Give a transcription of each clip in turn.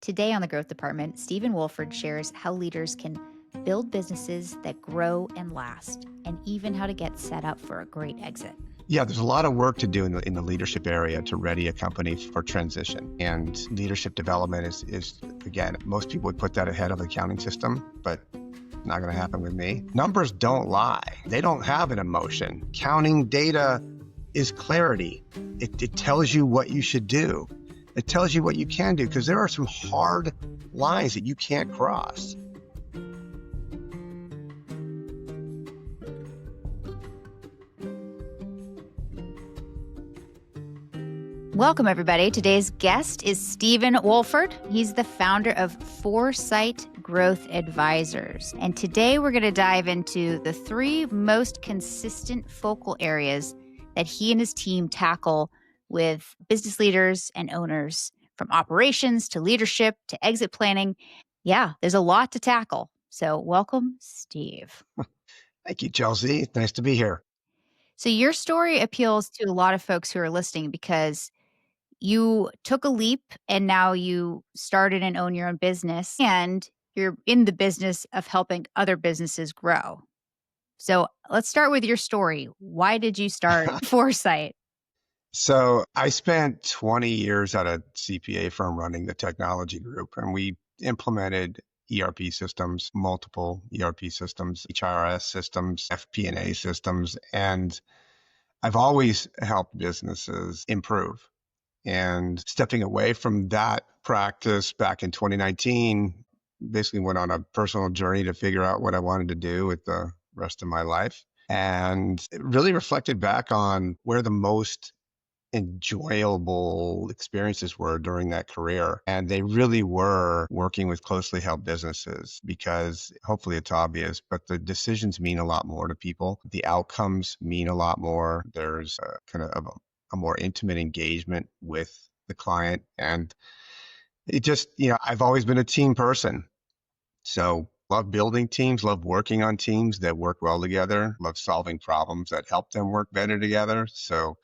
Today on the Growth Department, Stephen Wolford shares how leaders can build businesses that grow and last, and even how to get set up for a great exit. Yeah, there's a lot of work to do in the leadership area to ready a company for transition. And leadership development is again, most people would put that ahead of the accounting system, but not going to happen with me. Numbers don't lie. They don't have an emotion. Counting data is clarity. It tells you what you should do. It tells you what you can do, because there are some hard lines that you can't cross. Welcome, everybody. Today's guest is Stephen Wolford. He's the founder of Foresight Growth Advisors. And today we're going to dive into the three most consistent focal areas that he and his team tackle with business leaders and owners, from operations to leadership to exit planning. Yeah, there's a lot to tackle. So welcome, Steve. Thank you, Chelsey. It's nice to be here. So your story appeals to a lot of folks who are listening because you took a leap and now you started and own your own business, and you're in the business of helping other businesses grow. So let's start with your story. Why did you start Foresight? So I spent 20 years at a CPA firm running the technology group, and we implemented ERP systems, multiple ERP systems, HRS systems, FP&A systems, and I've always helped businesses improve. And stepping away from that practice back in 2019, basically went on a personal journey to figure out what I wanted to do with the rest of my life. And it really reflected back on where the most enjoyable experiences were during that career. And they really were working with closely held businesses, because hopefully it's obvious, but the decisions mean a lot more to people. The outcomes mean a lot more. There's a kind of a more intimate engagement with the client. And it just, I've always been a team person. So love building teams, love working on teams that work well together, love solving problems that help them work better together. So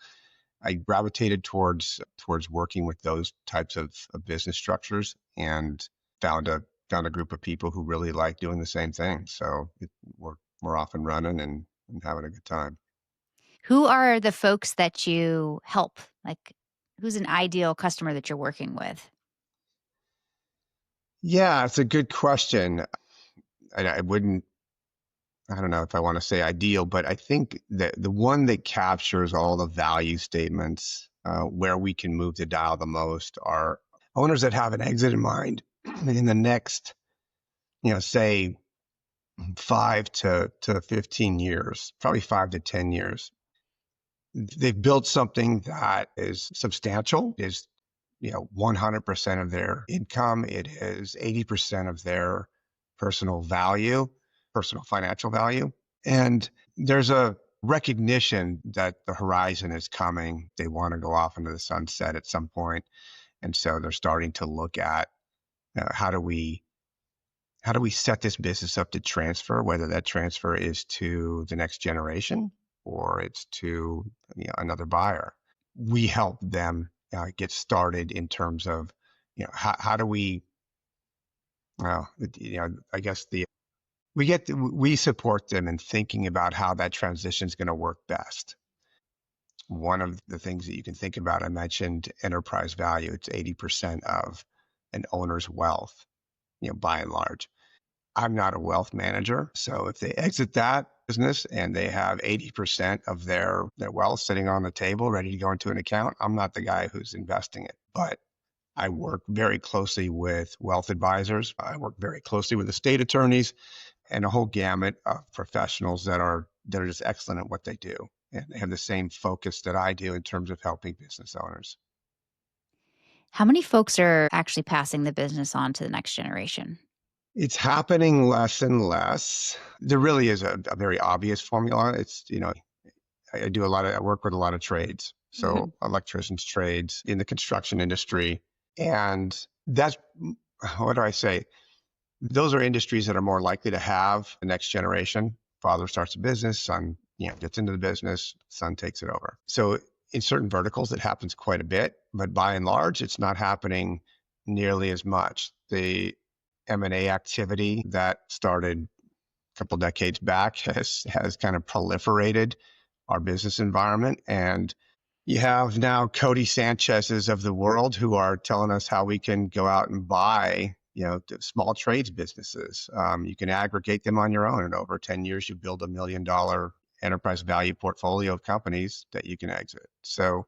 I gravitated towards working with those types of business structures, and found a group of people who really like doing the same thing. So we're off and running and having a good time. Who are the folks that you help? Like, who's an ideal customer that you're working with? Yeah, it's a good question. I wouldn't, I don't know if I want to say ideal, but I think that the one that captures all the value statements, where we can move the dial the most, are owners that have an exit in mind in the next, say 5 to 15 years, probably 5 to 10 years. They've built something that is substantial, is 100% of their income. It is 80% of their personal value, personal financial value. And there's a recognition that the horizon is coming. They want to go off into the sunset at some point. And so they're starting to look at how do we set this business up to transfer, whether that transfer is to the next generation or it's to another buyer. We help them get started in terms of, how do we, well, I guess we support them in thinking about how that transition is going to work best. One of the things that you can think about, I mentioned enterprise value. It's 80% of an owner's wealth, by and large. I'm not a wealth manager. So if they exit that business and they have 80% of their wealth sitting on the table ready to go into an account, I'm not the guy who's investing it. But I work very closely with wealth advisors. I work very closely with estate attorneys and a whole gamut of professionals that are just excellent at what they do. And they have the same focus that I do in terms of helping business owners. How many folks are actually passing the business on to the next generation? It's happening less and less. There really is a very obvious formula. It's, I work with a lot of trades. So electricians, trades in the construction industry. And that's, what do I say? Those are industries that are more likely to have the next generation. Father starts a business, son, gets into the business, son takes it over. So in certain verticals, it happens quite a bit, but by and large, it's not happening nearly as much. The M&A activity that started a couple decades back has kind of proliferated our business environment. And you have now Cody Sanchez's of the world who are telling us how we can go out and buy, small trades businesses. You can aggregate them on your own. And over 10 years, you build $1 million enterprise value portfolio of companies that you can exit. So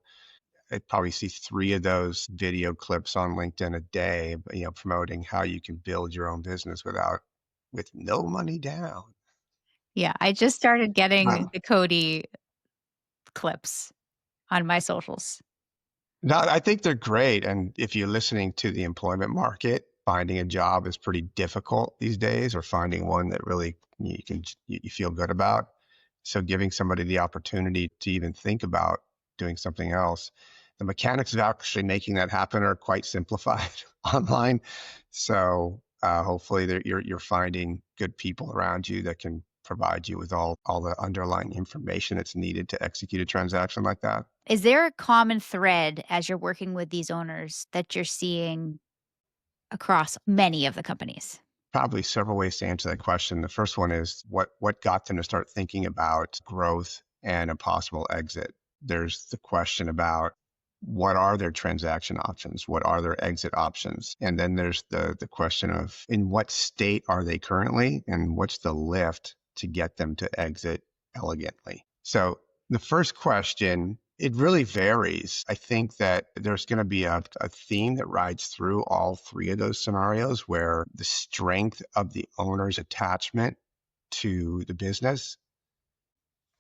I probably see 3 of those video clips on LinkedIn a day, promoting how you can build your own business with no money down. Yeah, I just started getting Wow. the Cody clips on my socials. No, I think they're great. And if you're listening to the employment market, finding a job is pretty difficult these days, or finding one that really you feel good about. So giving somebody the opportunity to even think about doing something else. The mechanics of actually making that happen are quite simplified online. So hopefully you're finding good people around you that can provide you with all the underlying information that's needed to execute a transaction like that. Is there a common thread as you're working with these owners that you're seeing across many of the companies? Probably several ways to answer that question. The first one is what got them to start thinking about growth and a possible exit. There's the question about what are their transaction options? What are their exit options? And then there's the question of in what state are they currently and what's the lift to get them to exit elegantly? So the first question, it really varies. I think that there's going to be a theme that rides through all 3 of those scenarios where the strength of the owner's attachment to the business,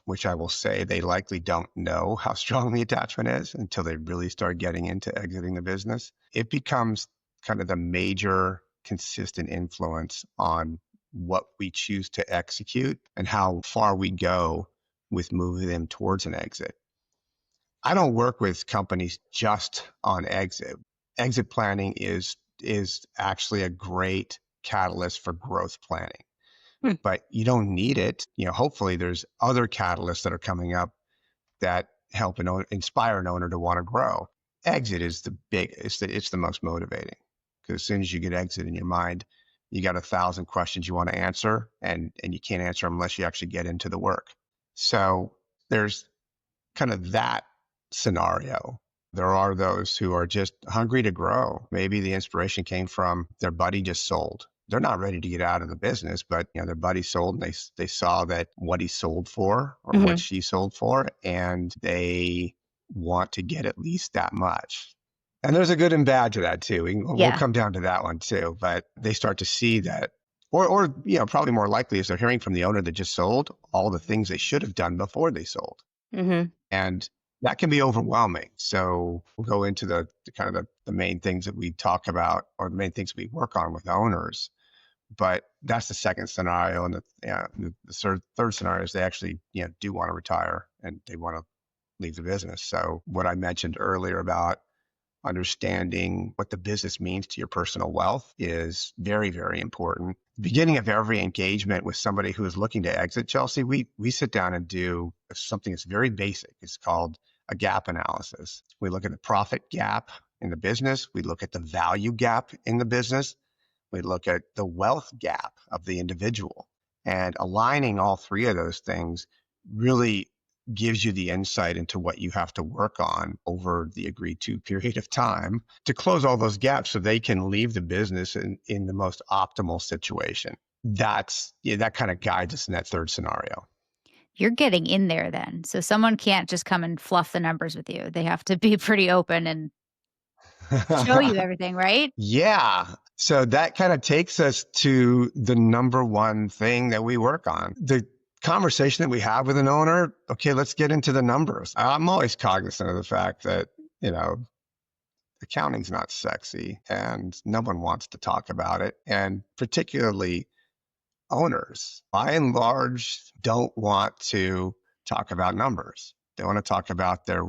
which I will say they likely don't know how strong the attachment is until they really start getting into exiting the business. It becomes kind of the major consistent influence on what we choose to execute and how far we go with moving them towards an exit. I don't work with companies just on exit. Exit planning is actually a great catalyst for growth planning, Hmm. but you don't need it. Hopefully there's other catalysts that are coming up that help inspire an owner to want to grow. Exit is it's the most motivating, because as soon as you get exit in your mind, you got 1,000 questions you want to answer, and you can't answer them unless you actually get into the work. So there's kind of that scenario. There are those who are just hungry to grow. Maybe the inspiration came from their buddy just sold. They're not ready to get out of the business, but their buddy sold, and they saw that what he sold for or what Mhm. she sold for, and they want to get at least that much. And there's a good and bad to that too. We'll Yeah. come down to that one too, but they start to see that, or probably more likely is they're hearing from the owner that just sold all the things they should have done before they sold. Mhm. And that can be overwhelming. So we'll go into the kind of the main things that we talk about, or the main things we work on with owners. But that's the second scenario. And the third scenario is they actually do want to retire and they want to leave the business. So what I mentioned earlier about understanding what the business means to your personal wealth is very, very important. Beginning of every engagement with somebody who is looking to exit, Chelsey, we sit down and do something that's very basic. It's called a gap analysis. We look at the profit gap in the business. We look at the value gap in the business. We look at the wealth gap of the individual. And aligning all 3 of those things really gives you the insight into what you have to work on over the agreed to period of time to close all those gaps so they can leave the business in the most optimal situation. That kind of guides us in that third scenario. You're getting in there then. So someone can't just come and fluff the numbers with you. They have to be pretty open and show you everything, right? Yeah. So that kind of takes us to the number one thing that we work on. The conversation that we have with an owner, okay, let's get into the numbers. I'm always cognizant of the fact that, accounting's not sexy and no one wants to talk about it. And particularly owners, by and large, don't want to talk about numbers. They want to talk about their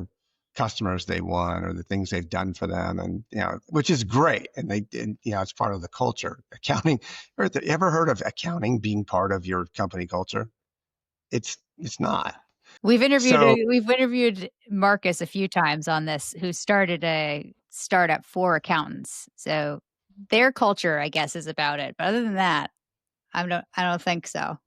customers they won or the things they've done for them, and which is great. And it's part of the culture. Accounting. Ever heard of accounting being part of your company culture? It's not. We've interviewed So we've interviewed Marcus a few times on this, who started a startup for accountants. So their culture, I guess, is about it. But other than that, I don't think so.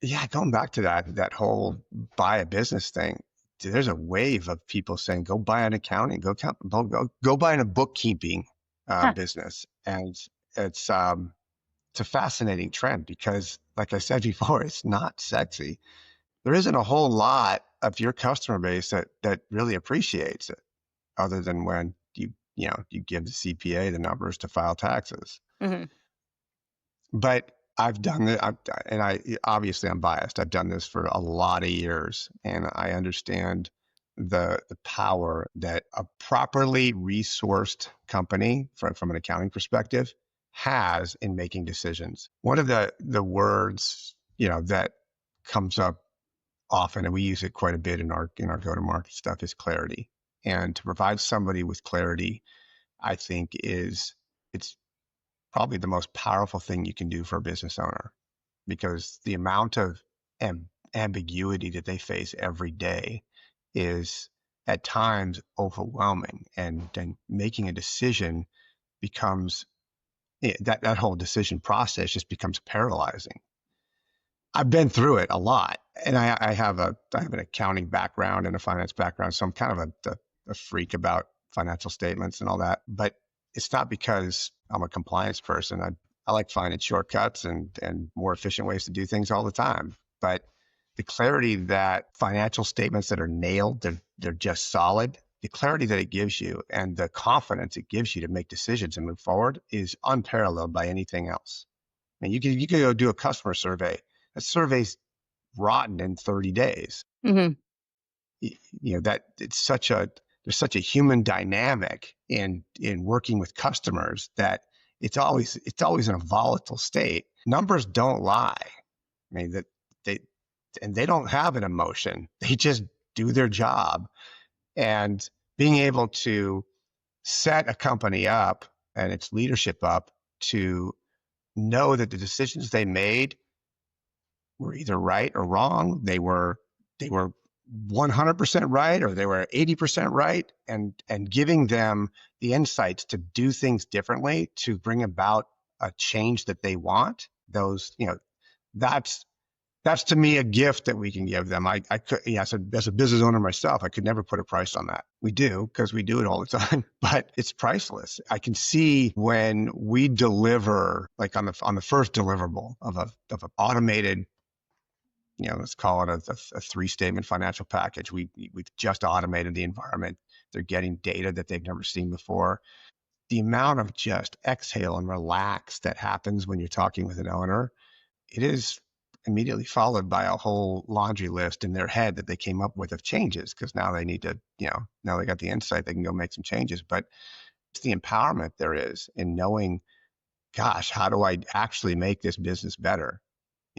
Yeah, going back to that whole buy a business thing, there's a wave of people saying, go buy an accounting, go buy a bookkeeping Huh. business. And it's a fascinating trend because, like I said before, it's not sexy. There isn't a whole lot of your customer base that really appreciates it, other than when you give the CPA the numbers to file taxes. Hmm. But I've done it, and I obviously I'm biased. I've done this for a lot of years, and I understand the power that a properly resourced company from an accounting perspective has in making decisions. One of the words that comes up often, and we use it quite a bit in our go-to-market stuff, is clarity. And to provide somebody with clarity, I think it's probably the most powerful thing you can do for a business owner, because the amount of ambiguity that they face every day is at times overwhelming, and making a decision becomes that whole decision process just becomes paralyzing. I've been through it a lot, and I have an accounting background and a finance background, so I'm kind of a freak about financial statements and all that. But it's not because I'm a compliance person. I like finding shortcuts and more efficient ways to do things all the time. But the clarity that financial statements that are nailed, they're just solid. The clarity that it gives you and the confidence it gives you to make decisions and move forward is unparalleled by anything else. I mean, you can go do a customer survey. A survey's rotten in 30 days. Hmm. That it's such a there's such a human dynamic in working with customers that it's always in a volatile state. Numbers don't lie. I mean that they and they don't have an emotion. They just do their job. And being able to set a company up and its leadership up to know that the decisions they made were either right or wrong. They were 100% right, or they were 80% right, and giving them the insights to do things differently to bring about a change that they want. That's to me a gift that we can give them. I could, as a business owner myself, I could never put a price on that. We do, because we do it all the time, but it's priceless. I can see when we deliver, like on the first deliverable of an automated, let's call it a 3-statement financial package. We've just automated the environment. They're getting data that they've never seen before. The amount of just exhale and relax that happens when you're talking with an owner, it is immediately followed by a whole laundry list in their head that they came up with of changes, because now they need to, now they got the insight, they can go make some changes. But it's the empowerment there is in knowing, gosh, how do I actually make this business better?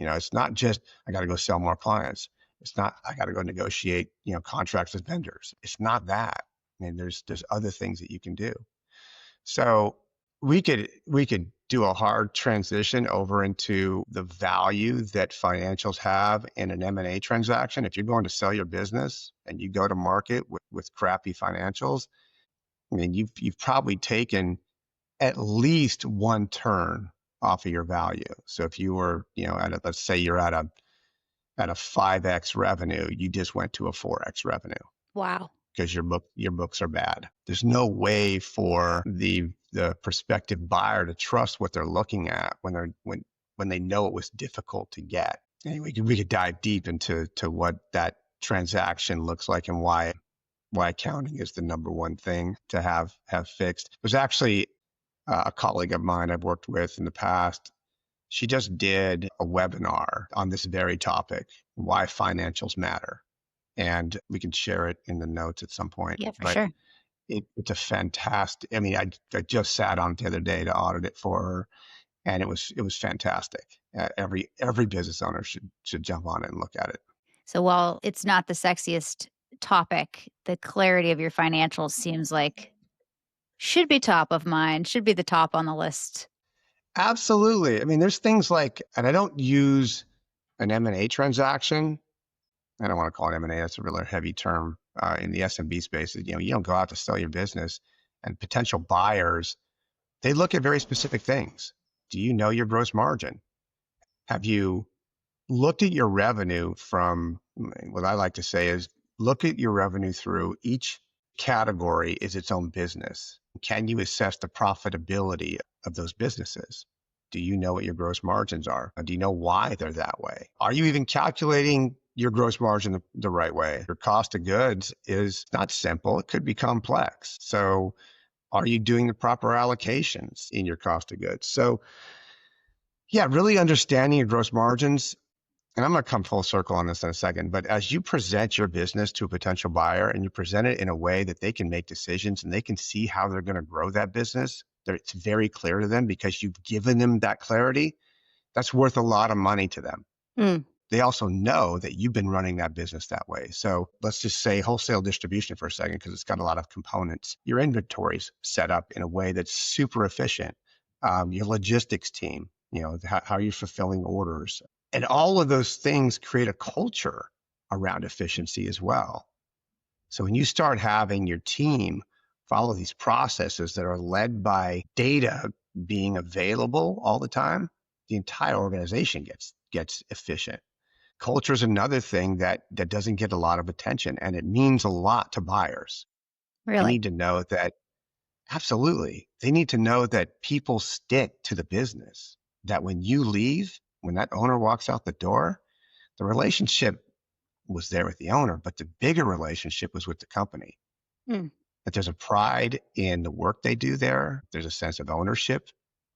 It's not just I got to go sell more clients. It's not I got to go negotiate, contracts with vendors. It's not that. I mean, there's other things that you can do. So we could do a hard transition over into the value that financials have in an M&A transaction. If you're going to sell your business and you go to market with crappy financials, I mean, you've probably taken at least one turn off of your value. So if you were, let's say you're at a 5x revenue, you just went to a 4x revenue Wow. because your books are bad. There's no way for the prospective buyer to trust what they're looking at when they know it was difficult to get. And we could dive deep into what that transaction looks like and why accounting is the number one thing to have fixed. There's actually a colleague of mine I've worked with in the past. She just did a webinar on this very topic, why financials matter. And we can share it in the notes at some point. Yeah, for But sure. it's a fantastic, I mean, I just sat on it the other day to audit it for her, and it was fantastic. Every business owner should jump on it and look at it. So while it's not the sexiest topic, the clarity of your financials seems like should be top of mind, should be the top on the list. Absolutely. I mean, there's things like, and I don't use an M&A transaction. I don't want to call it M&A. That's a really heavy term in the SMB space. You don't go out to sell your business. And potential buyers, they look at very specific things. Do you know your gross margin? Have you looked at your revenue from, what I like to say is, look at your revenue through each category is its own business. Can you assess the profitability of those businesses? Do you know what your gross margins are? Do you know why they're that way? Are you even calculating your gross margin the right way? Your cost of goods is not simple. It could be complex. So are you doing the proper allocations in your cost of goods? So yeah, really understanding your gross margins. And I'm going to come full circle on this in a second, but as you present your business to a potential buyer and you present it in a way that they can make decisions and they can see how they're going to grow that business, it's very clear to them because you've given them that clarity. That's worth a lot of money to them. Mm. They also know that you've been running that business that way. So let's just say wholesale distribution for a second, because it's got a lot of components. Your inventory's set up in a way that's super efficient. Your logistics team, how you're fulfilling orders. And all of those things create a culture around efficiency as well. So when you start having your team follow these processes that are led by data being available all the time, the entire organization gets efficient. Culture is another thing that doesn't get a lot of attention, and it means a lot to buyers. They Really? need to know that, absolutely, they need to know that people stick to the business, that when you leave, when that owner walks out the door, the relationship was there with the owner, but the bigger relationship was with the company. Mm. That there's a pride in the work they do there. There's a sense of ownership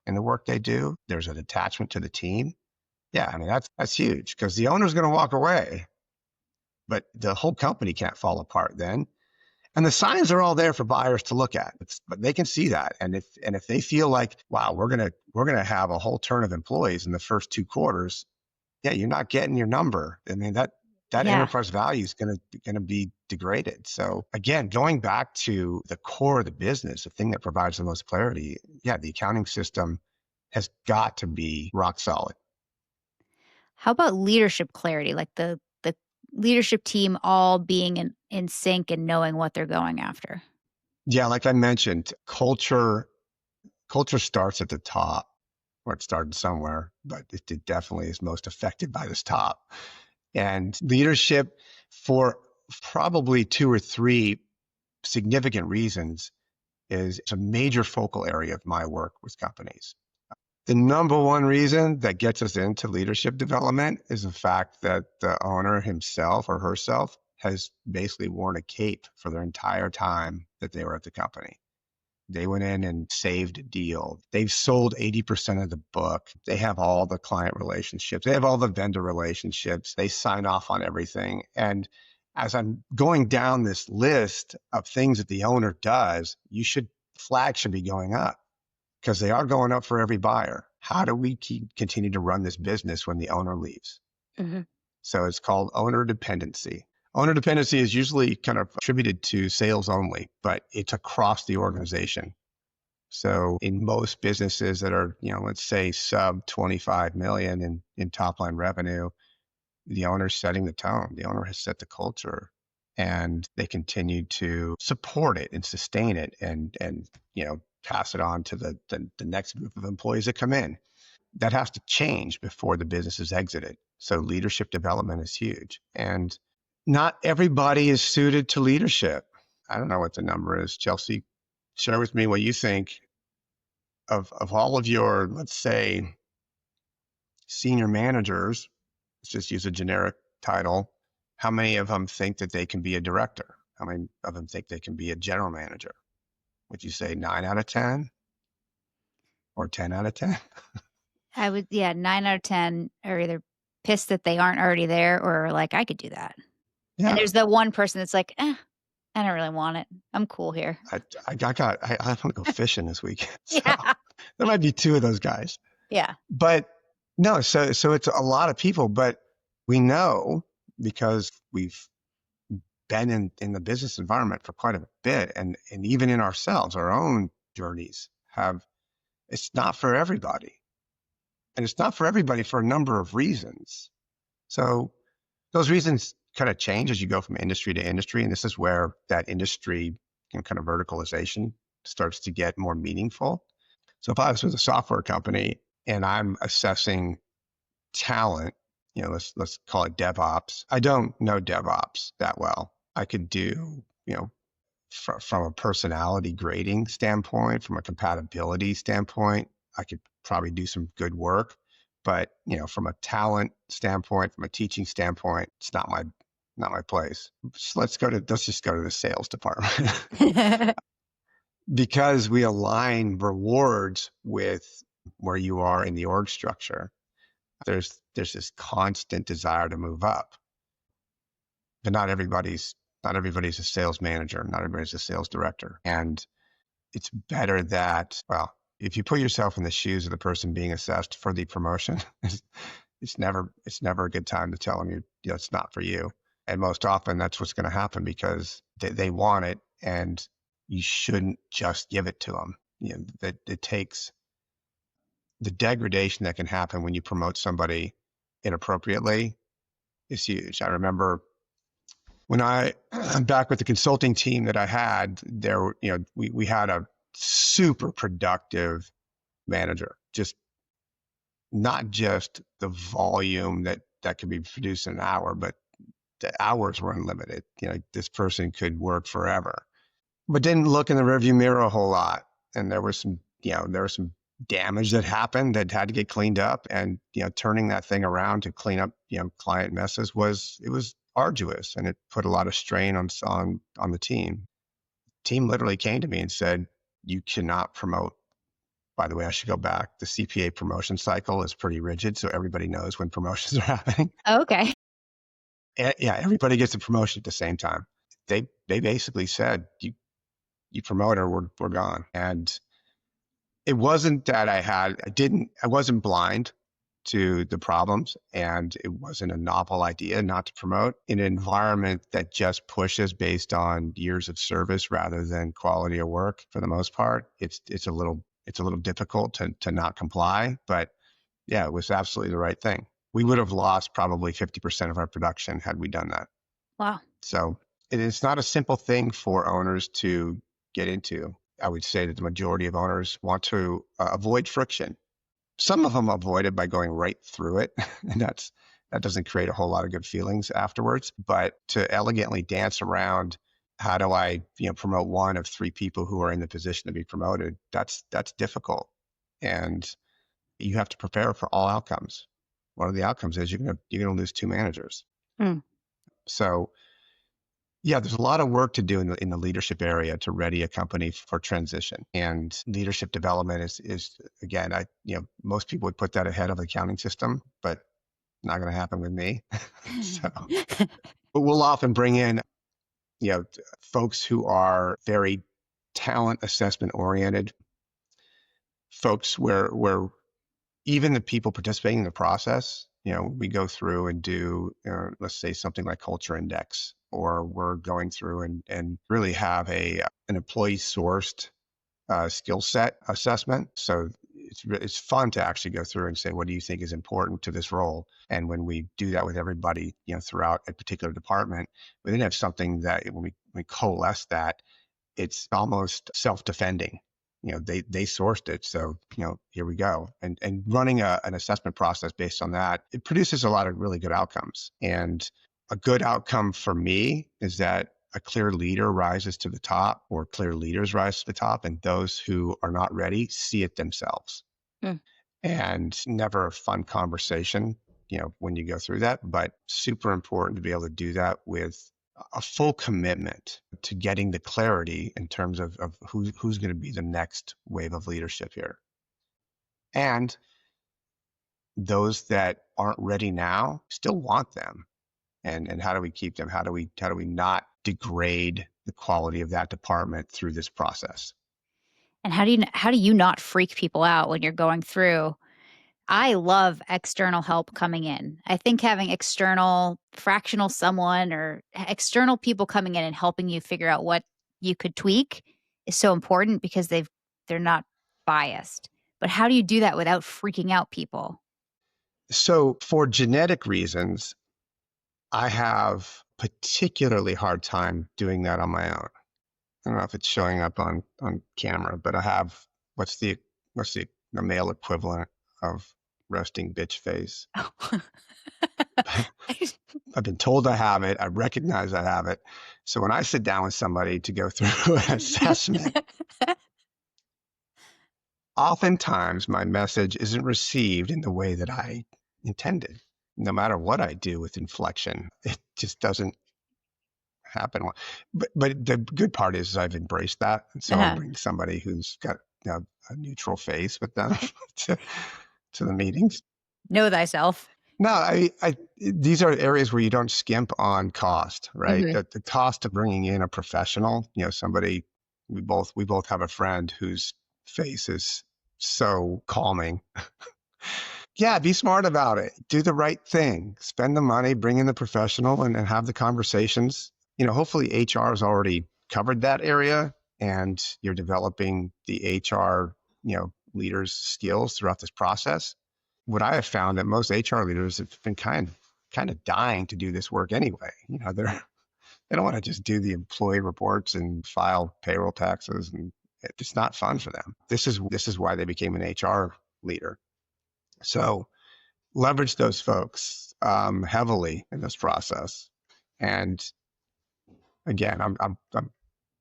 in the work they do. There's an attachment to the team. Yeah, I mean, that's huge because the owner's going to walk away, but the whole company can't fall apart then. And the signs are all there for buyers to look at, but they can see that. And if they feel like, wow, we're gonna have a whole turn of employees in the first 2 quarters, yeah, you're not getting your number. I mean, that Yeah. enterprise value is gonna be degraded. So again, going back to the core of the business, the thing that provides the most clarity, yeah, the accounting system has got to be rock solid. How about leadership clarity, like the leadership team all being in sync and knowing what they're going after? Yeah, like I mentioned, culture starts at the top, or it started somewhere, but it definitely is most affected by this top. And leadership, for probably 2 or 3 significant reasons, is a major focal area of my work with companies. The number one reason that gets us into leadership development is the fact that the owner himself or herself has basically worn a cape for their entire time that they were at the company. They went in and saved a deal. They've sold 80% of the book. They have all the client relationships. They have all the vendor relationships. They sign off on everything. And as I'm going down this list of things that the owner does, flags should be going up because they are going up for every buyer. How do we continue to run this business when the owner leaves? Mhm. So it's called owner dependency. Owner dependency is usually kind of attributed to sales only, but it's across the organization. So in most businesses that are, let's say sub 25 million in top line revenue, the owner's setting the tone. The owner has set the culture and they continue to support it and sustain it and pass it on to the next group of employees that come in. That has to change before the business is exited. So leadership development is huge. And not everybody is suited to leadership. I don't know what the number is. Chelsey, share with me what you think of all of your, let's say, senior managers. Let's just use a generic title. How many of them think that they can be a director? How many of them think they can be a general manager? Would you say 9 out of 10 or 10 out of 10? Yeah, 9 out of 10 are either pissed that they aren't already there or like, "I could do that." And Yeah. there's the one person that's like, I don't really want it. I'm cool here." I want to go fishing this weekend. So Yeah. there might be 2 of those guys. Yeah. But no, so it's a lot of people, but we know because we've been in the business environment for quite a bit, and even in ourselves, our own journeys it's not for everybody. And it's not for everybody for a number of reasons. So those reasons kind of change as you go from industry to industry. And this is where that industry kind of verticalization starts to get more meaningful. So if I was with a software company and I'm assessing talent, let's call it DevOps. I don't know DevOps that well. I could do, from a personality grading standpoint, from a compatibility standpoint, I could probably do some good work. But, from a talent standpoint, from a teaching standpoint, it's not my place. So let's just go to the sales department. Because we align rewards with where you are in the org structure, there's this constant desire to move up. But not everybody's a sales manager, not everybody's a sales director. And it's better that, well, if you put yourself in the shoes of the person being assessed for the promotion, it's never a good time to tell them it's not for you. And most often that's what's going to happen because they want it, and you shouldn't just give it to them. That it takes the degradation that can happen when you promote somebody inappropriately is huge. I remember when I'm back with the consulting team that I had there, we had a super productive manager, just not just the volume that could be produced in an hour, but the hours were unlimited. This person could work forever, but didn't look in the rearview mirror a whole lot. And there was some damage that happened that had to get cleaned up. And, turning that thing around to clean up, client messes was arduous, and it put a lot of strain on the team. Team literally came to me and said, you cannot promote. By the way, I should go back. The CPA promotion cycle is pretty rigid, so everybody knows when promotions are happening. Okay. Yeah, everybody gets a promotion at the same time. They basically said, you promote or we're gone. And it wasn't that I wasn't blind to the problems, and it wasn't a novel idea not to promote in an environment that just pushes based on years of service rather than quality of work. For the most part, it's a little difficult to not comply, but yeah, it was absolutely the right thing. We would have lost probably 50% of our production had we done that. Wow. So it's not a simple thing for owners to get into. I would say that the majority of owners want to avoid friction. Some of them avoid it by going right through it, and that doesn't create a whole lot of good feelings afterwards. But to elegantly dance around, how do I promote one of three people who are in the position to be promoted? That's difficult, and you have to prepare for all outcomes. One of the outcomes is you're gonna lose two managers. So yeah, there's a lot of work to do in the leadership area to ready a company for transition. And leadership development is again, most people would put that ahead of the accounting system, but not going to happen with me. But we'll often bring in, folks who are very talent assessment oriented, folks where even the people participating in the process, we go through and do, let's say something like culture index, or we're going through and really have an employee sourced skill set assessment. So it's fun to actually go through and say, what do you think is important to this role? And when we do that with everybody, throughout a particular department, we then have something that when we coalesce that, it's almost self-defending. They sourced it, so here we go. And running an assessment process based on that, it produces a lot of really good outcomes. And a good outcome for me is that a clear leader rises to the top, or clear leaders rise to the top, and those who are not ready see it themselves. And never a fun conversation, when you go through that, but super important to be able to do that with a full commitment to getting the clarity in terms of who's going to be the next wave of leadership here. And those that aren't ready now still want them. And how do we keep them? How do we not degrade the quality of that department through this process? And how do you not freak people out when you're going through? I love external help coming in. I think having external fractional someone or external people coming in and helping you figure out what you could tweak is so important because they're not biased. But how do you do that without freaking out people? So for genetic reasons, I have particularly hard time doing that on my own. I don't know if it's showing up on camera, but I have what's the male equivalent of resting bitch face. I've been told I have it. I recognize I have it. So when I sit down with somebody to go through an assessment, oftentimes my message isn't received in the way that I intended. No matter what I do with inflection, it just doesn't happen. But the good part is I've embraced that. And so I'll Uh-huh. bring somebody who's got a neutral face with them to, to the meetings. Know thyself. No, these are areas where you don't skimp on cost, right? Mhm. The cost of bringing in a professional, somebody, we both have a friend whose face is so calming. Yeah, be smart about it. Do the right thing. Spend the money, bring in the professional, and have the conversations. Hopefully HR has already covered that area, and you're developing the HR, leaders' skills throughout this process. What I have found that most HR leaders have been kind of dying to do this work anyway. They don't want to just do the employee reports and file payroll taxes, and it's not fun for them. This is why they became an HR leader. So leverage those folks heavily in this process. And again, I'm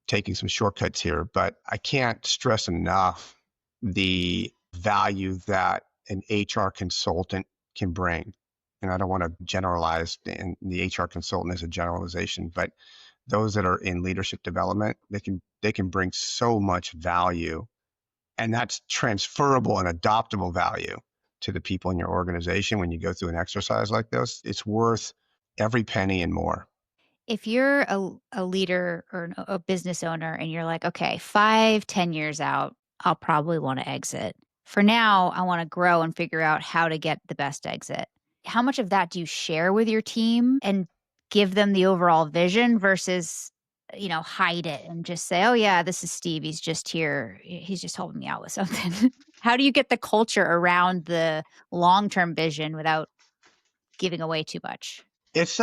taking some shortcuts here, but I can't stress enough the value that an HR consultant can bring. And I don't want to generalize in the HR consultant as a generalization, but those that are in leadership development, they can bring so much value, and that's transferable and adoptable value to the people in your organization. When you go through an exercise like this, it's worth every penny and more. If you're a leader or a business owner and you're like, okay, 5, 10 years out, I'll probably want to exit. For now, I want to grow and figure out how to get the best exit. How much of that do you share with your team and give them the overall vision versus, hide it and just say, oh, yeah, this is Steve. He's just here. He's just helping me out with something. How do you get the culture around the long term vision without giving away too much? It's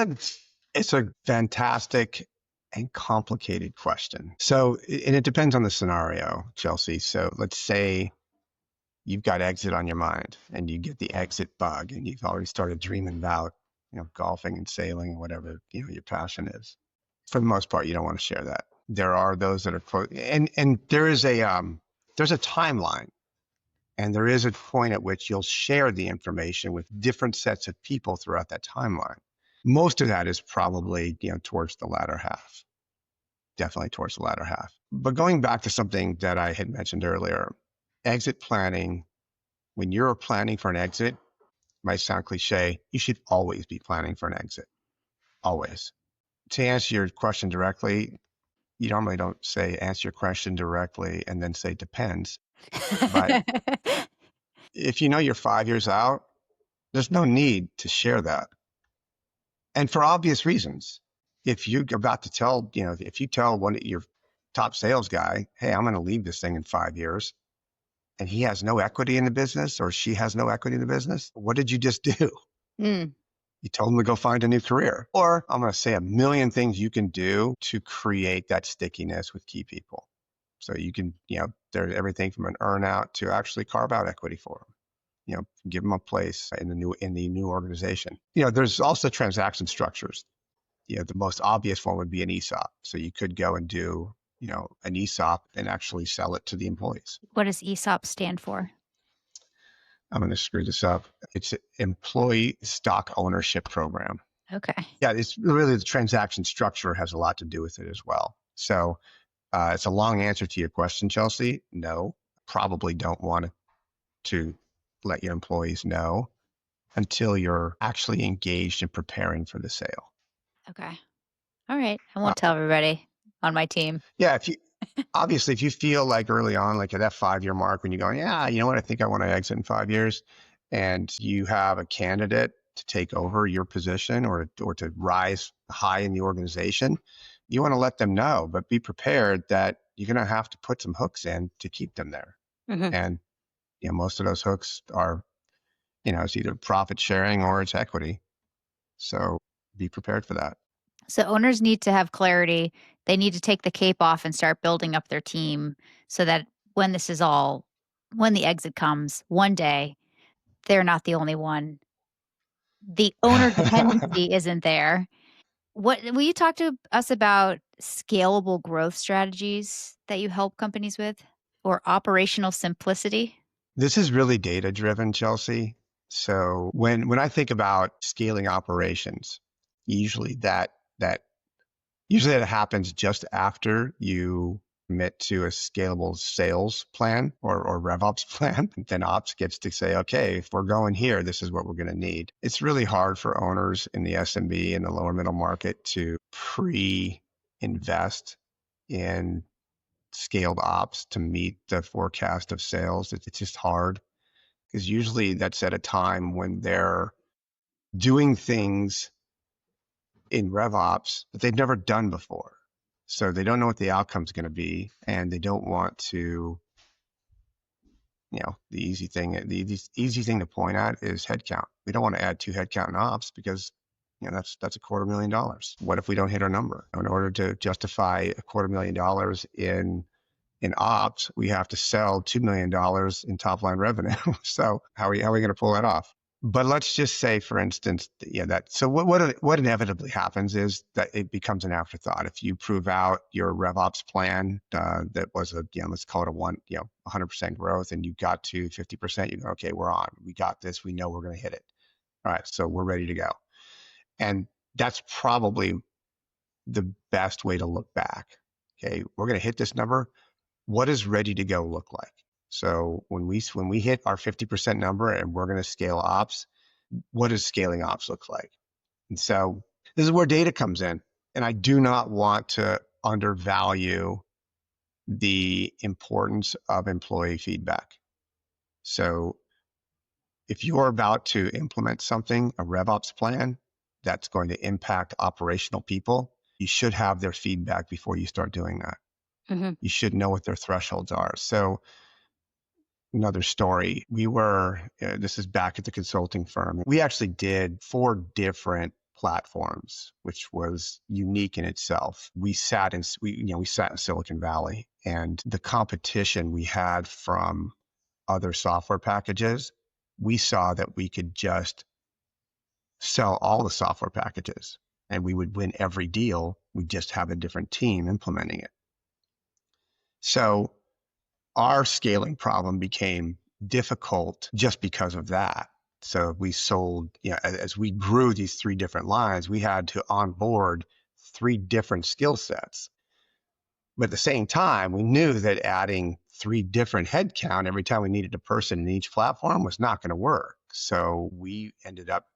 a fantastic and complicated question. So, and it depends on the scenario, Chelsey. So let's say you've got exit on your mind and you get the exit bug and you've already started dreaming about, golfing and sailing and whatever, your passion is. For the most part, you don't want to share that. There are those that are and there's a timeline, and there is a point at which you'll share the information with different sets of people throughout that timeline. Most of that is probably, towards the latter half, definitely towards the latter half. But going back to something that I had mentioned earlier, exit planning, when you're planning for an exit, might sound cliche, you should always be planning for an exit. Always. To answer your question directly, you normally don't say answer your question directly and then say depends. But if you know you're 5 years out, there's no need to share that. And for obvious reasons. If you're about to tell, if you tell one of your top sales guy, hey, I'm going to leave this thing in 5 years, and he has no equity in the business or she has no equity in the business, what did you just do? Mm. You told them to go find a new career. Or I'm going to say a million things you can do to create that stickiness with key people. So you can, there's everything from an earn out to actually carve out equity for them. Give them a place in the new organization. There's also transaction structures. The most obvious one would be an ESOP. So you could go and do, an ESOP and actually sell it to the employees. What does ESOP stand for? I'm going to screw this up. It's an employee stock ownership program. Okay. Yeah, it's really the transaction structure has a lot to do with it as well. So it's a long answer to your question, Chelsey. No, probably don't want to let your employees know until you're actually engaged in preparing for the sale. Okay. All right. I won't tell everybody on my team. Yeah, if you feel like early on, like at that 5 year mark when you go, yeah, you know what, I think I want to exit in 5 years, and you have a candidate to take over your position or to rise high in the organization, you want to let them know, but be prepared that you're going to have to put some hooks in to keep them there. Mm-hmm. And most of those hooks are, it's either profit sharing or it's equity. So be prepared for that. So owners need to have clarity They need to take the cape off and start building up their team so that when the exit comes one day, they're not the only one. The owner dependency isn't there. Will you talk to us about scalable growth strategies that you help companies with or operational simplicity? This is really data driven, Chelsey. So when I think about scaling operations, usually that usually that happens just after you commit to a scalable sales plan or RevOps plan. Then ops gets to say, okay, if we're going here, this is what we're going to need. It's really hard for owners in the SMB and the lower middle market to pre-invest in scaled ops to meet the forecast of sales. It's just hard because usually that's at a time when they're doing things in RevOps that they've never done before. So they don't know what the outcome's going to be, and they don't want to, the easy thing to point at is headcount. We don't want to add 2 headcount in ops because, that's $250,000. What if we don't hit our number? In order to justify $250,000 in ops, we have to sell $2 million in top line revenue. So how are we going to pull that off? But let's just say, for instance, so what inevitably happens is that it becomes an afterthought. If you prove out your RevOps plan that was let's call it 100% growth, and you got to 50%, you go, okay, we're on. We got this. We know we're going to hit it. All right, so we're ready to go. And that's probably the best way to look back. Okay, we're going to hit this number. What does ready to go look like? So when we hit our 50% number and we're going to scale ops, what does scaling ops look like? And so this is where data comes in. And I do not want to undervalue the importance of employee feedback. So if you're about to implement something, a RevOps plan, that's going to impact operational people, you should have their feedback before you start doing that. Mm-hmm. You should know what their thresholds are. So another story, this is back at the consulting firm. We actually did 4 different platforms, which was unique in itself. We sat in Silicon Valley, and the competition we had from other software packages, we saw that we could just sell all the software packages and we would win every deal. We just have a different team implementing it. So our scaling problem became difficult just because of that. So we sold, as we grew these 3 different lines, we had to onboard 3 different skill sets. But at the same time, we knew that adding 3 different headcount every time we needed a person in each platform was not going to work. So we ended up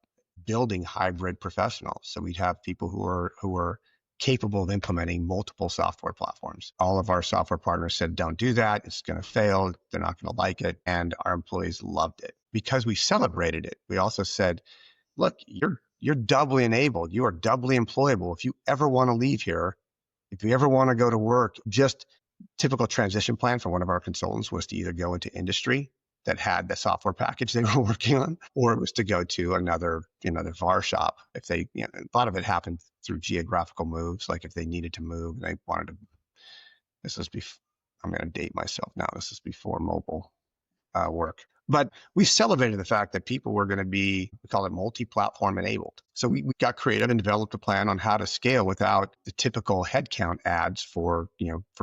building hybrid professionals. So we'd have people who were capable of implementing multiple software platforms. All of our software partners said, don't do that. It's going to fail. They're not going to like it. And our employees loved it because we celebrated it. We also said, look, you're doubly enabled. You are doubly employable. If you ever want to leave here, if you ever want to go to work, just typical transition plan for one of our consultants was to either go into industry that had the software package they were working on, or it was to go to another VAR shop. If they, a lot of it happened through geographical moves, like if they needed to move, they wanted to, I'm going to date myself now. This is before mobile work. But we celebrated the fact that people were going to be, we call it multi-platform enabled. So we got creative and developed a plan on how to scale without the typical headcount adds for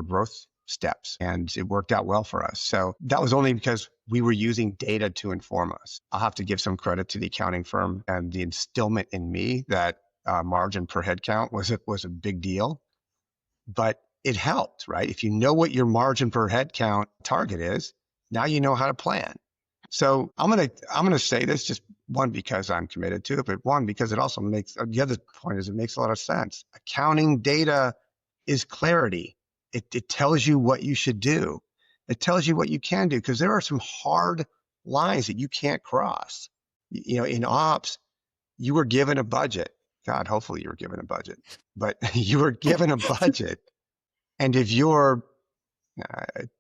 growth steps. And it worked out well for us. So that was only because we were using data to inform us. I'll have to give some credit to the accounting firm and the instillment in me that margin per headcount was a big deal. But it helped, right? If you know what your margin per headcount target is, now you know how to plan. So I'm gonna say this, just one, because I'm committed to it, but one, because it also makes, the other point is it makes a lot of sense. Accounting data is clarity. It tells you what you should do. It tells you what you can do, because there are some hard lines that you can't cross. In ops, you were given a budget. God, hopefully you were given a budget, but you were given a budget. And if you're,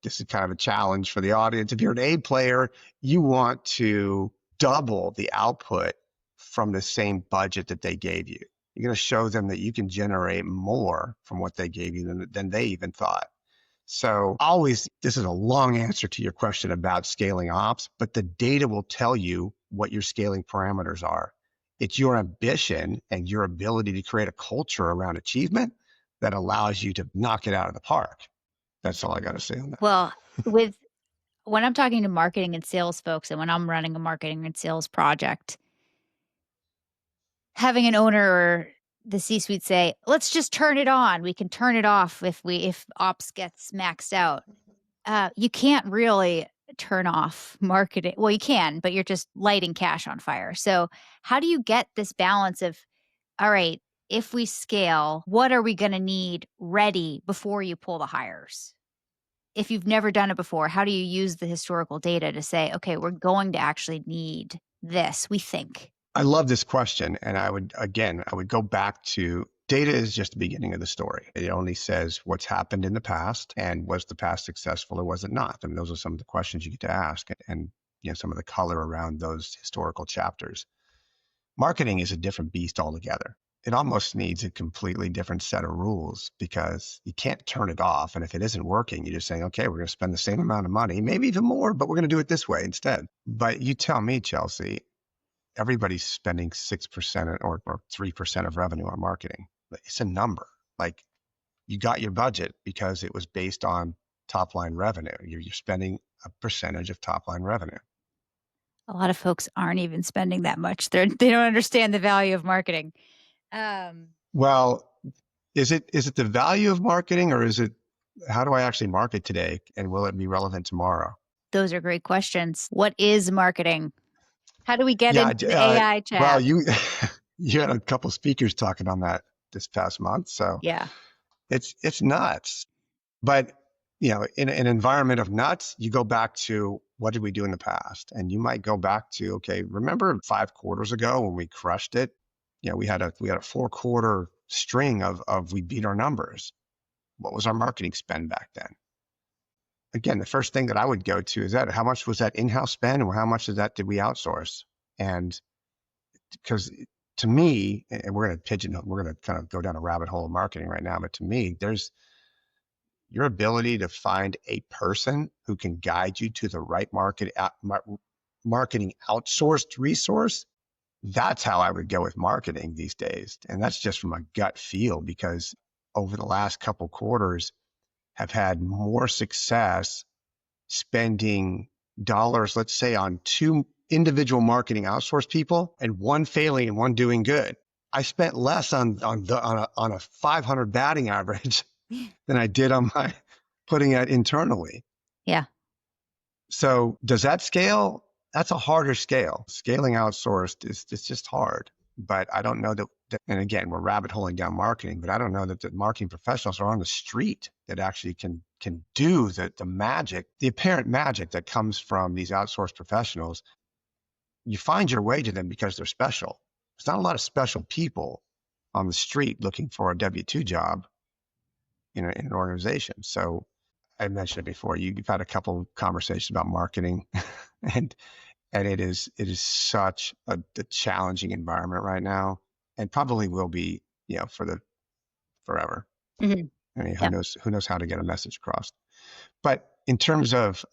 this is kind of a challenge for the audience. If you're an A player, you want to double the output from the same budget that they gave you. You're going to show them that you can generate more from what they gave you than they even thought. So always, this is a long answer to your question about scaling ops, but the data will tell you what your scaling parameters are. It's your ambition and your ability to create a culture around achievement that allows you to knock it out of the park. That's all I got to say on that. Well, when I'm talking to marketing and sales folks and when I'm running a marketing and sales project, having an owner or the C-suite say, "Let's just turn it on. We can turn it off if ops gets maxed out." You can't really turn off marketing. Well, you can, but you're just lighting cash on fire. So how do you get this balance of, all right, if we scale, what are we going to need ready before you pull the hires? If you've never done it before, how do you use the historical data to say, okay, we're going to actually need this, we think? I love this question. And I would go back to data is just the beginning of the story. It only says what's happened in the past and was the past successful or was it not? I mean, those are some of the questions you get to ask and some of the color around those historical chapters. Marketing is a different beast altogether. It almost needs a completely different set of rules because you can't turn it off. And if it isn't working, you're just saying, okay, we're going to spend the same amount of money, maybe even more, but we're going to do it this way instead. But you tell me, Chelsey, everybody's spending 6% or 3% of revenue on marketing. It's a number. Like you got your budget because it was based on top line revenue. You're spending a percentage of top line revenue. A lot of folks aren't even spending that much. They don't understand the value of marketing. Well, is it the value of marketing or is it how do I actually market today and will it be relevant tomorrow? Those are great questions. What is marketing? How do we get Yeah, into the AI chat? well, you had a couple speakers talking on that this past month, so yeah, it's nuts. But in an environment of nuts, you go back to what did we do in the past, and you might go back to okay, remember 5 quarters ago when we crushed it? We had a 4-quarter string of we beat our numbers. What was our marketing spend back then? Again, the first thing that I would go to is that how much was that in-house spend and how much of that did we outsource? And because to me, and we're going to kind of go down a rabbit hole of marketing right now, but to me, there's your ability to find a person who can guide you to the right marketing outsourced resource. That's how I would go with marketing these days. And that's just from a gut feel because over the last couple quarters have had more success spending dollars, let's say on 2 individual marketing outsource people and one failing and one doing good. I spent less on a 500 batting average than I did on my putting it internally. yeah. So does that scale? That's a harder scale. Scaling outsourced it's just hard. But I don't know that, and again, we're rabbit holing down marketing, but I don't know that the marketing professionals are on the street that actually can do the magic, the apparent magic that comes from these outsourced professionals. You find your way to them because they're special. There's not a lot of special people on the street looking for a W-2 job in an organization. So I mentioned it before. You've had a couple of conversations about marketing, and it is such a challenging environment right now, and probably will be, for forever. Mm-hmm. I mean, who knows how to get a message across. But in terms of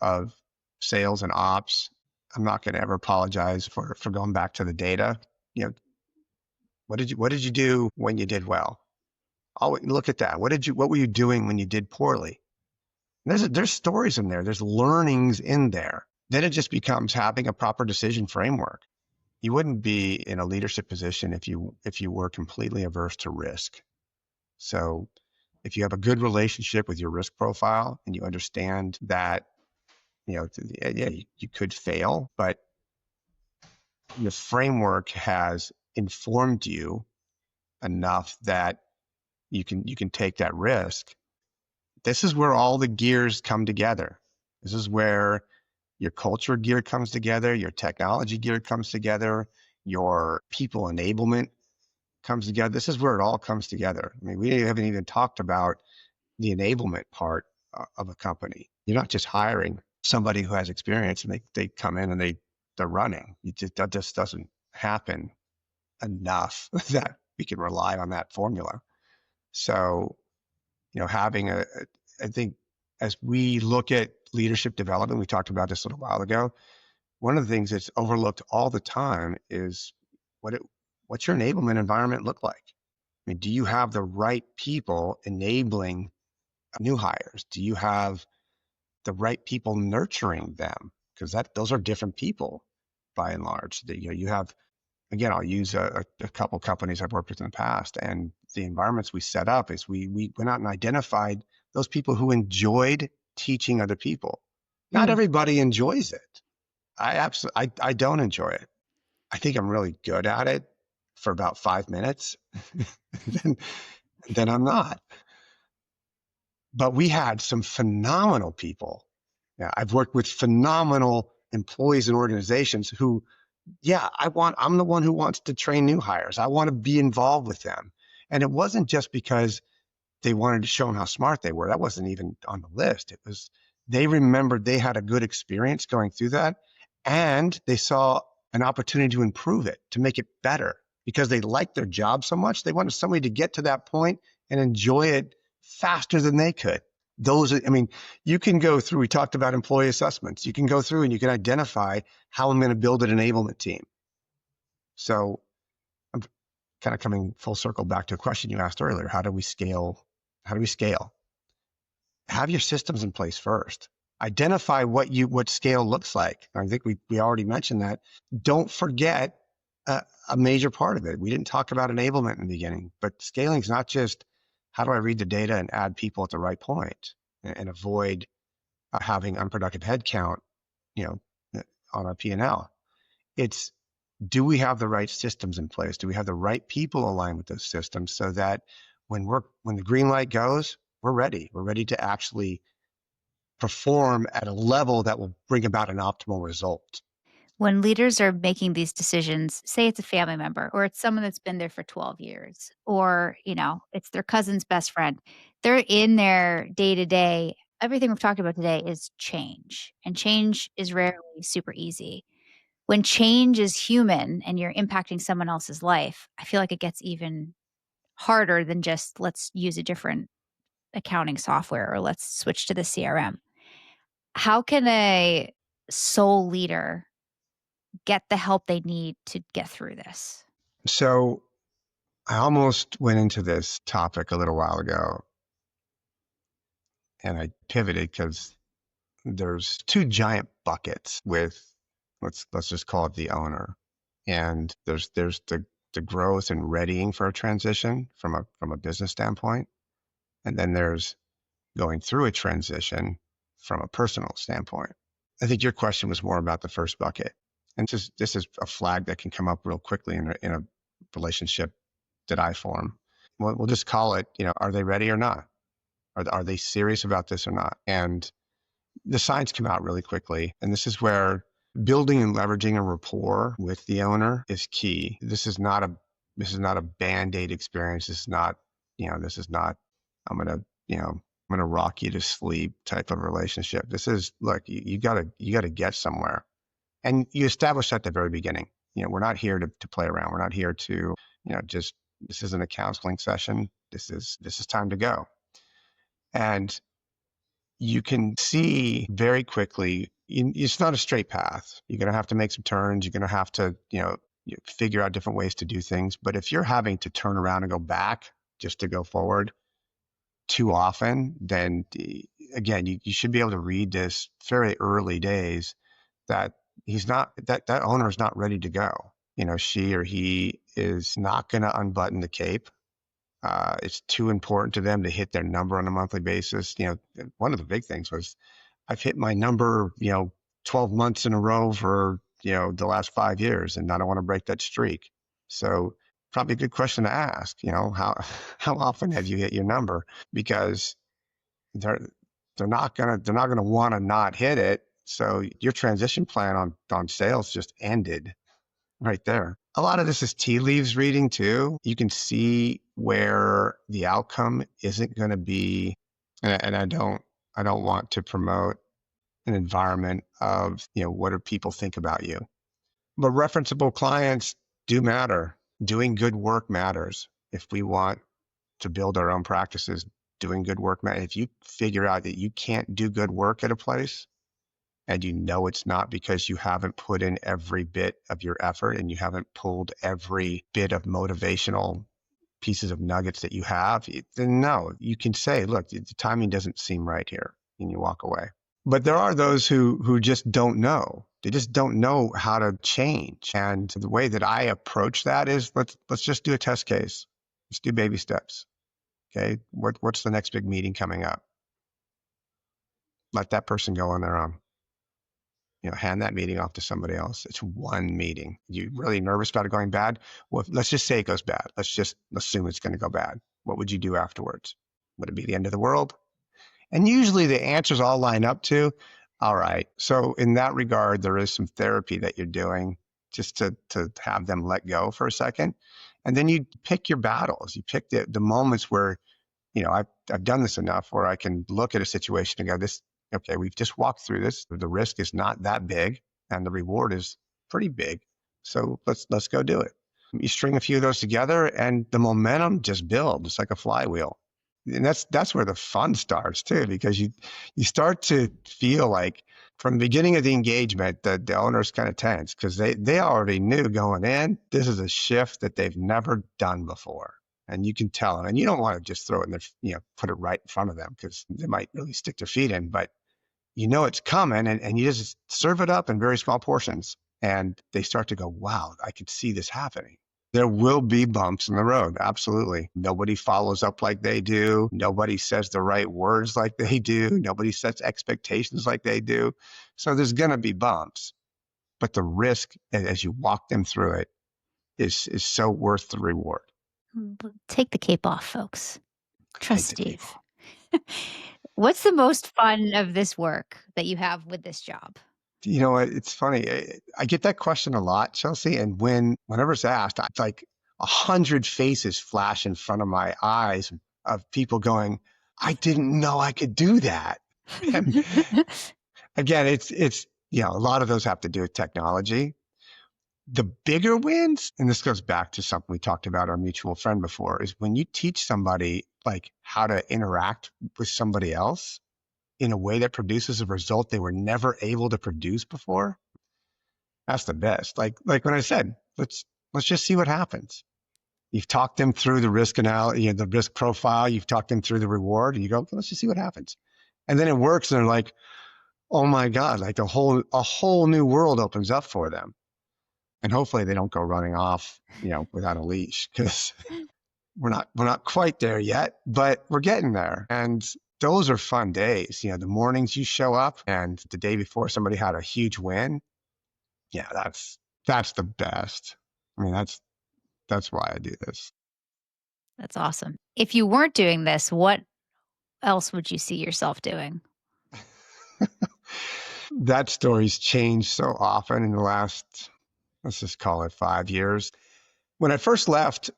sales and ops, I'm not going to ever apologize for going back to the data. What did you do when you did well? Oh, look at that. What were you doing when you did poorly? There's stories in there. There's learnings in there. Then it just becomes having a proper decision framework. You wouldn't be in a leadership position if you were completely averse to risk. So if you have a good relationship with your risk profile and you understand that, you could fail, but the framework has informed you enough that you can take that risk. This is where all the gears come together. This is where your culture gear comes together, your technology gear comes together, your people enablement comes together. This is where it all comes together. I mean, we haven't even talked about the enablement part of a company. You're not just hiring somebody who has experience and they come in and they're running. That just doesn't happen enough that we can rely on that formula. So, having I think as we look at leadership development, we talked about this a little while ago. One of the things that's overlooked all the time is what's your enablement environment look like? I mean, do you have the right people enabling new hires? Do you have the right people nurturing them? Because those are different people by and large. You have, again, I'll use a couple companies I've worked with in the past, and the environments we set up is we went out and identified those people who enjoyed teaching other people. Not everybody enjoys it. I don't enjoy it. I think I'm really good at it for about 5 minutes. then, then I'm not. But we had some phenomenal people. Yeah, I've worked with phenomenal employees and organizations who, yeah, I'm the one who wants to train new hires. I want to be involved with them. And it wasn't just because they wanted to show them how smart they were. That wasn't even on the list. It was, they remembered they had a good experience going through that, and they saw an opportunity to improve it, to make it better, because they liked their job so much. They wanted somebody to get to that point and enjoy it faster than they could. You can go through, we talked about employee assessments. You can go through and you can identify how I'm going to build an enablement team. So I'm kind of coming full circle back to a question you asked earlier. How do we scale? Have your systems in place first. Identify what scale looks like. I think we already mentioned that. Don't forget a major part of it. We didn't talk about enablement in the beginning, but scaling is not just how do I read the data and add people at the right point and avoid having unproductive headcount, on our P&L. It's, do we have the right systems in place? Do we have the right people aligned with those systems so that when the green light goes, we're ready. We're ready to actually perform at a level that will bring about an optimal result. When leaders are making these decisions, say it's a family member or it's someone that's been there for 12 years or, it's their cousin's best friend. They're in their day to day. Everything we've talked about today is change, and change is rarely super easy. When change is human and you're impacting someone else's life, I feel like it gets even harder than just let's use a different accounting software or let's switch to the CRM. How can a sole leader get the help they need to get through this? So I almost went into this topic a little while ago and I pivoted because there's two giant buckets with, let's just call it the owner. And there's the growth and readying for a transition from a business standpoint. And then there's going through a transition from a personal standpoint. I think your question was more about the first bucket. And this is a flag that can come up real quickly in a relationship that I form. We'll just call it, are they ready or not? Are they serious about this or not? And the signs come out really quickly. And this is where building and leveraging a rapport with the owner is key. This is not a Band-Aid experience. This is not, I'm going to rock you to sleep type of relationship. This is, look, you gotta get somewhere. And you establish that at the very beginning. We're not here to play around. We're not here to, this isn't a counseling session. This is time to go. And you can see very quickly, it's not a straight path. You're going to have to make some turns. You're going to have to, figure out different ways to do things. But if you're having to turn around and go back just to go forward too often, then again, you should be able to read this very early days that that owner is not ready to go. She or he is not going to unbutton the cape. It's too important to them to hit their number on a monthly basis. One of the big things was I've hit my number, 12 months in a row for, the last 5 years, and I don't want to break that streak. So probably a good question to ask, how often have you hit your number? Because they're not gonna want to not hit it. So your transition plan on sales just ended right there. A lot of this is tea leaves reading too. You can see where the outcome isn't going to be, and I don't want to promote an environment of, what do people think about you? But referenceable clients do matter. Doing good work matters. If we want to build our own practices, doing good work matters. If you figure out that you can't do good work at a place, and you know it's not because you haven't put in every bit of your effort and you haven't pulled every bit of motivational pieces of nuggets that you have, then no, you can say, look, the timing doesn't seem right here, and you walk away. But there are those who just don't know. They just don't know how to change. And the way that I approach that is let's just do a test case. Let's do baby steps. Okay. What's the next big meeting coming up? Let that person go on their own. Hand that meeting off to somebody else. It's one meeting. You really nervous about it going bad? Well, let's just say it goes bad. Let's just assume it's going to go bad. What would you do afterwards? Would it be the end of the world? And usually the answers all line up to, all right. So in that regard, there is some therapy that you're doing just to have them let go for a second. And then you pick your battles. You pick the moments where, I've done this enough where I can look at a situation and go, okay, we've just walked through this. The risk is not that big and the reward is pretty big. So let's go do it. You string a few of those together and the momentum just builds. It's like a flywheel. And that's where the fun starts too, because you start to feel like from the beginning of the engagement, the owner's kind of tense because they already knew going in, this is a shift that they've never done before. And you can tell them, and you don't want to just throw it in their, put it right in front of them because they might really stick their feet in, but it's coming and you just serve it up in very small portions. And they start to go, wow, I could see this happening. There will be bumps in the road. Absolutely. Nobody follows up like they do. Nobody says the right words like they do. Nobody sets expectations like they do. So there's going to be bumps, but the risk as you walk them through it is so worth the reward. Take the cape off, folks. Trust Take the cape Steve. off. What's the most fun of this work that you have with this job? You know what? It's funny. I get that question a lot, Chelsey. And whenever it's asked, it's like 100 faces flash in front of my eyes of people going, I didn't know I could do that. And again, it's a lot of those have to do with technology. The bigger wins, and this goes back to something we talked about our mutual friend before, is when you teach somebody like how to interact with somebody else in a way that produces a result they were never able to produce before. That's the best. Like when I said, let's just see what happens. You've talked them through the risk analysis, the risk profile. You've talked them through the reward, and you go, let's just see what happens. And then it works, and they're like, oh my God, like a whole new world opens up for them. And hopefully they don't go running off, without a leash, because we're not quite there yet, but we're getting there. And those are fun days. The mornings you show up and the day before somebody had a huge win. Yeah, that's the best. I mean, that's why I do this. That's awesome. If you weren't doing this, what else would you see yourself doing? That story's changed so often in the last, let's just call it 5 years. When I first left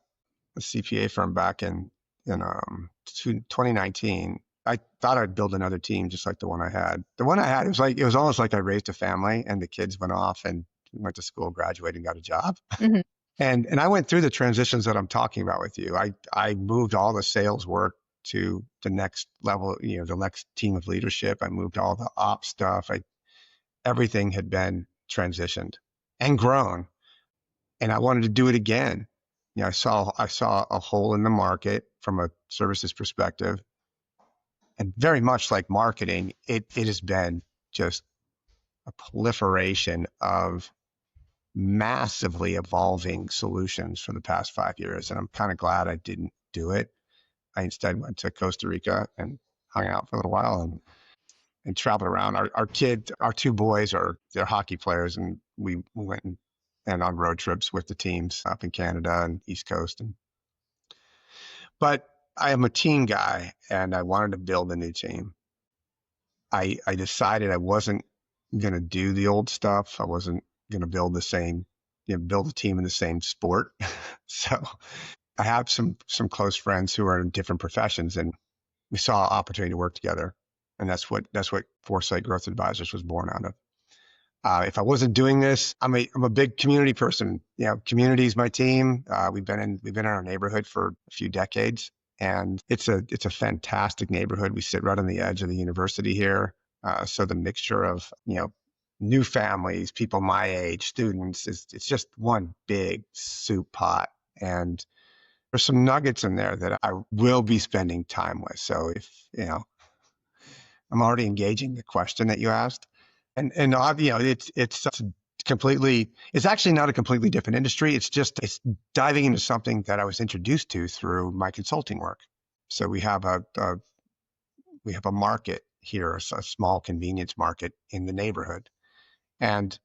a CPA firm back in 2019, I thought I'd build another team just like the one I had. The one I had, it was almost like I raised a family and the kids went off and went to school, graduated, and got a job. Mm-hmm. And I went through the transitions that I'm talking about with you. I moved all the sales work to the next level, the next team of leadership. I moved all the ops stuff. Everything had been transitioned and grown. And I wanted to do it again. I saw a hole in the market from a services perspective. And very much like marketing, it has been just a proliferation of massively evolving solutions for the past 5 years. And I'm kind of glad I didn't do it. I instead went to Costa Rica and hung out for a little while and traveled around. Our two boys they're hockey players, and we went and on road trips with the teams up in Canada and East Coast. But I am a team guy, and I wanted to build a new team. I decided I wasn't going to do the old stuff. I wasn't going to build build a team in the same sport. So I have some close friends who are in different professions, and we saw an opportunity to work together. And that's what Foresight Growth Advisors was born out of. If I wasn't doing this, I'm a big community person. Community is my team. We've been in our neighborhood for a few decades, and it's a fantastic neighborhood. We sit right on the edge of the university here, so the mixture of new families, people my age, students, it's just one big soup pot, and there's some nuggets in there that I will be spending time with. So if I'm already engaging the question that you asked. It's completely, it's actually not a completely different industry. It's diving into something that I was introduced to through my consulting work. So we have a market here, a small convenience market in the neighborhood, and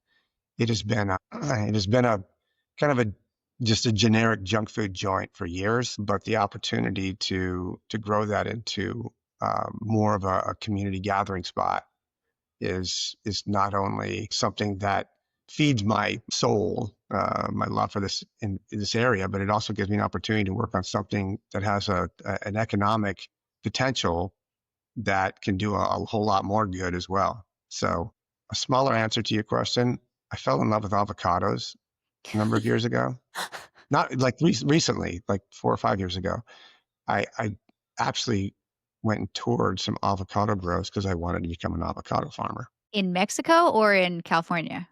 it has been a kind of just a generic junk food joint for years, but the opportunity to grow that into more of a community gathering spot is not only something that feeds my soul, my love for this in this area, but it also gives me an opportunity to work on something that has an economic potential that can do a whole lot more good as well. So a smaller answer to your question, I fell in love with avocados a number of years ago. Not like recently, like 4 or 5 years ago. I actually went and toured some avocado groves because I wanted to become an avocado farmer. In Mexico or in California?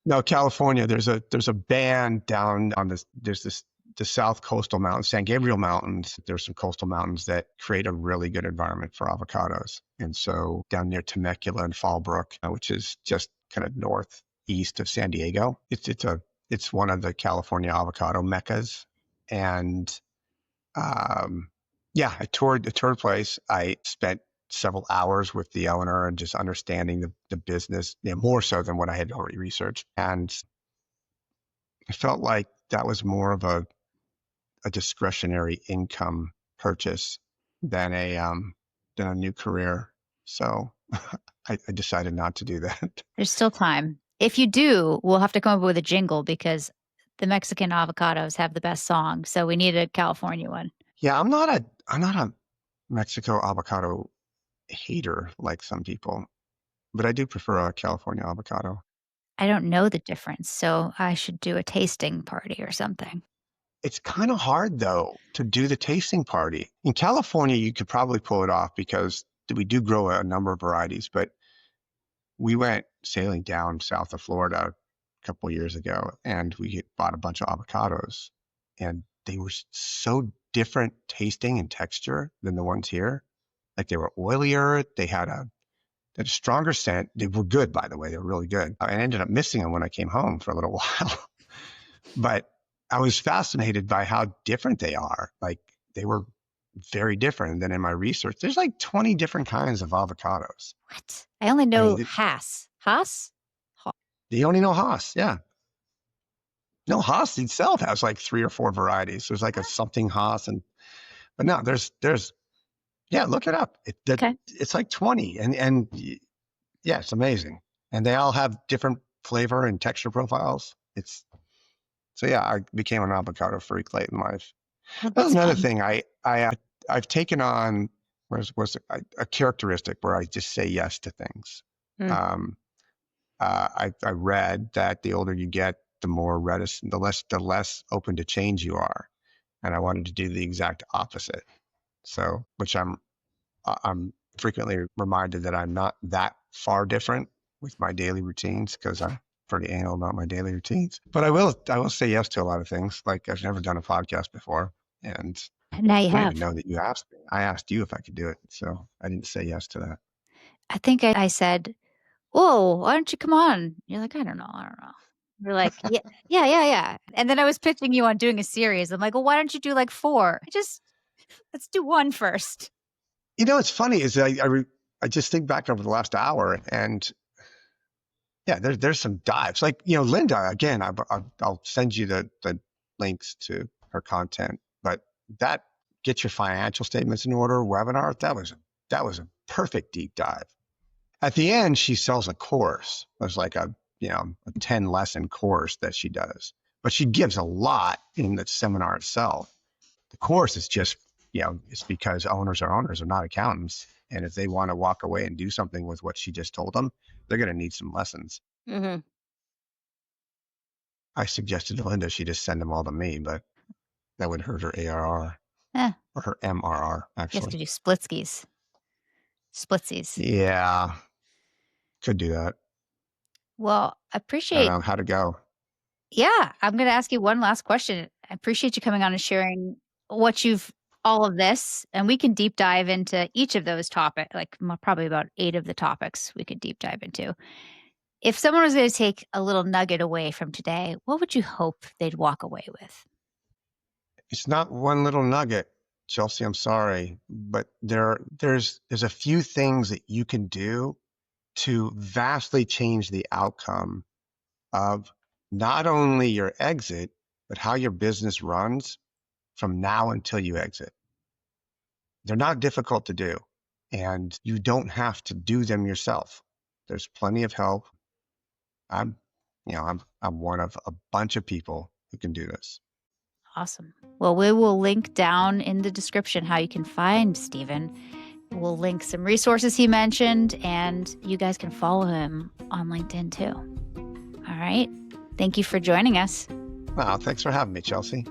No, California. There's a band down on this. There's the South Coastal Mountains, San Gabriel Mountains. There's some coastal mountains that create a really good environment for avocados. And so down near Temecula and Fallbrook, which is just kind of northeast of San Diego, it's one of the California avocado meccas. And yeah, I toured the place. I spent several hours with the owner and just understanding the business, more so than what I had already researched. And I felt like that was more of a discretionary income purchase than a new career. So I decided not to do that. There's still time. If you do, we'll have to come up with a jingle because the Mexican avocados have the best song. So we need a California one. Yeah, I'm not a Mexico avocado hater like some people, but I do prefer a California avocado. I don't know the difference. So I should do a tasting party or something. It's kind of hard though to do the tasting party. In California, you could probably pull it off because we do grow a number of varieties, but we went sailing down south of Florida a couple of years ago and we bought a bunch of avocados and they were so different tasting and texture than the ones here. Like they were oilier, they had a stronger scent. They were good, by the way. They were really good. I ended up missing them when I came home for a little while. But I was fascinated by how different they are. Like they were very different. And then in my research, there's like 20 different kinds of avocados. What? I only I know mean, Hass. Haas? they only know Haas. Yeah. No, Haas itself has like 3 or 4 varieties. There's like a something Haas, but no, yeah, look it up. Okay. It's like 20, and yeah, it's amazing, and they all have different flavor and texture profiles. So yeah, I became an avocado freak late in life. Well, That's that's another fun. thing. I've taken on was a characteristic where I just say yes to things. Mm. Um, I read that the older you get, the more reticent, the less open to change you are, and I wanted to do the exact opposite. So, which I'm frequently reminded that I'm not that far different with my daily routines because I'm pretty anal about my daily routines. But I will say yes to a lot of things. Like I've never done a podcast before, and Now you I don't even have. know that you asked me. I asked you if I could do it, so I didn't say yes to that. I think I said, "Whoa, why don't you come on?" You're like, I don't know." You're like, "Yeah, yeah, yeah, yeah." And then I was pitching you on doing a series. I'm like, "Well, why don't you do like 4? Let's do one first." It's funny is I just think back over the last hour, and yeah, there's some dives. Like Linda again. I'll send you the links to her content, but that get your financial statements in order webinar. That was a perfect deep dive. At the end, she sells a course. It's like a 10 lesson course that she does, but she gives a lot in the seminar itself. The course is just, it's because owners are not accountants. And if they want to walk away and do something with what she just told them, they're going to need some lessons. Hmm. I suggested to Linda she just send them all to me, but that would hurt her ARR Eh, or her MRR, you have to actually. do splitsies. Splitsies. Yeah, could do that. Well, I I don't appreciate, know how to go. yeah, I'm going to ask you one last question. I appreciate you coming on and sharing what you've, all of this, and we can deep dive into each of those topics, like probably about 8 of the topics we could deep dive into. If someone was going to take a little nugget away from today, what would you hope they'd walk away with? It's not one little nugget, Chelsey. I'm sorry, but there's a few things that you can do to vastly change the outcome of not only your exit, but how your business runs from now until you exit. They're not difficult to do, and you don't have to do them yourself. There's plenty of help. I'm, I'm one of a bunch of people who can do this. Awesome. Well, we will link down in the description how you can find Stephen. We'll link some resources he mentioned, and you guys can follow him on LinkedIn too. All right. Thank you for joining us. Wow, thanks for having me, Chelsey.